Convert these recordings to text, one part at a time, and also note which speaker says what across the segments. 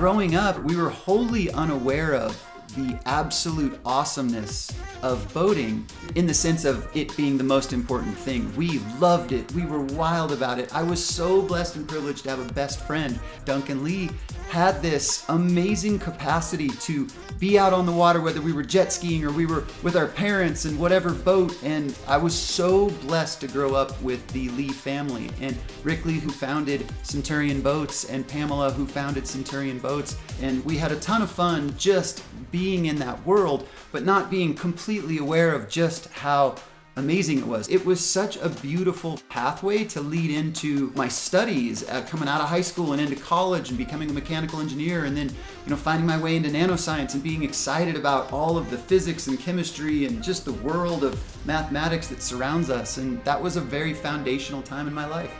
Speaker 1: growing up, we were wholly unaware of the absolute awesomeness of boating in the sense of it being the most important thing. We loved it. We were wild about it. I was so blessed and privileged to have a best friend. Duncan Lee had this amazing capacity to be out on the water, whether we were jet skiing or we were with our parents in whatever boat. And I was so blessed to grow up with the Lee family, and Rick Lee, who founded Centurion Boats, and Pamela, who founded Centurion Boats. And we had a ton of fun just being in that world, but not being completely aware of just how amazing it was. It was such a beautiful pathway to lead into my studies, coming out of high school and into college and becoming a mechanical engineer, and then finding my way into nanoscience and being excited about all of the physics and chemistry and just the world of mathematics that surrounds us. And that was a very foundational time in my life.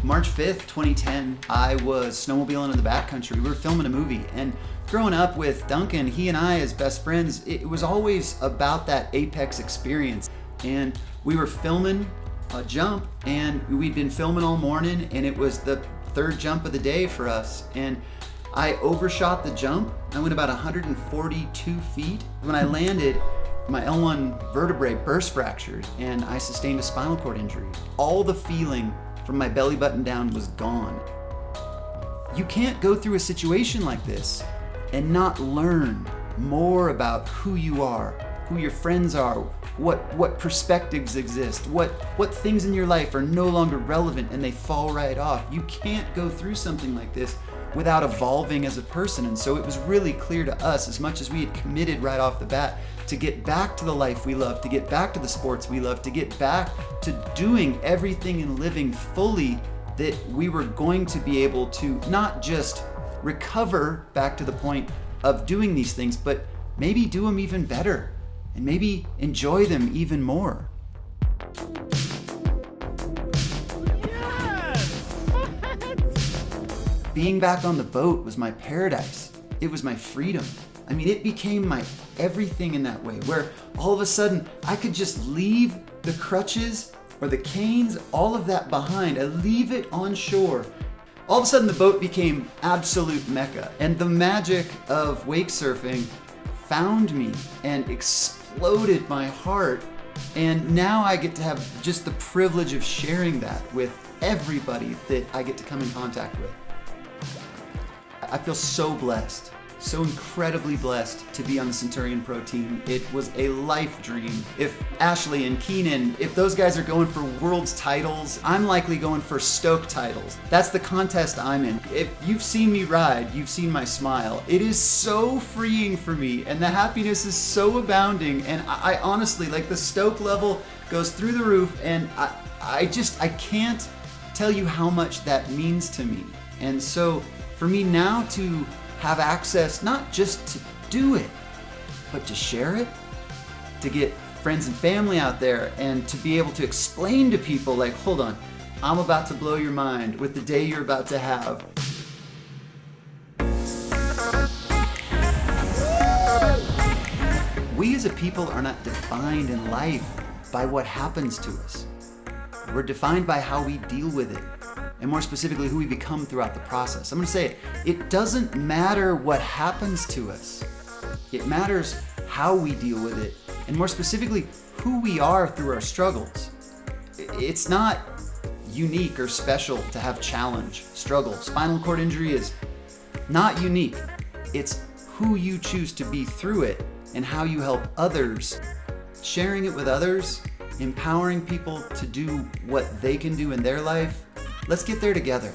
Speaker 1: March 5th, 2010, I was snowmobiling in the backcountry. We were filming a movie, and growing up with Duncan, he and I as best friends, it was always about that apex experience. And we were filming a jump, and we'd been filming all morning, and it was the third jump of the day for us. And I overshot the jump. I went about 142 feet. When I landed, my L1 vertebrae burst fractured, and I sustained a spinal cord injury. All the feeling from my belly button down was gone. You can't go through a situation like this and not learn more about who you are, who your friends are, what perspectives exist, what things in your life are no longer relevant and they fall right off. You can't go through something like this without evolving as a person. And so it was really clear to us, as much as we had committed right off the bat to get back to the life we love, to get back to the sports we love, to get back to doing everything and living fully, that we were going to be able to not just recover back to the point of doing these things, but maybe do them even better and maybe enjoy them even more. Being back on the boat was my paradise. It was my freedom. I mean, it became my everything in that way, where all of a sudden I could just leave the crutches or the canes, all of that behind. I leave it on shore. All of a sudden the boat became absolute mecca, and the magic of wake surfing found me and exploded my heart. And now I get to have just the privilege of sharing that with everybody that I get to come in contact with. I feel so blessed, so incredibly blessed to be on the Centurion Pro team. It was a life dream. If Ashley and Keenan, if those guys are going for world's titles, I'm likely going for Stoke titles. That's the contest I'm in. If you've seen me ride, you've seen my smile. It is so freeing for me, and the happiness is so abounding. And I honestly, like, the Stoke level goes through the roof, and I can't tell you how much that means to me. And so for me now to have access, not just to do it, but to share it, to get friends and family out there, and to be able to explain to people, like, hold on, I'm about to blow your mind with the day you're about to have. We as a people are not defined in life by what happens to us. We're defined by how we deal with it, and more specifically, who we become throughout the process. I'm gonna say it. It doesn't matter what happens to us. It matters how we deal with it, and more specifically, who we are through our struggles. It's not unique or special to have challenge, struggle. Spinal cord injury is not unique. It's who you choose to be through it and how you help others, sharing it with others, empowering people to do what they can do in their life. Let's get there together.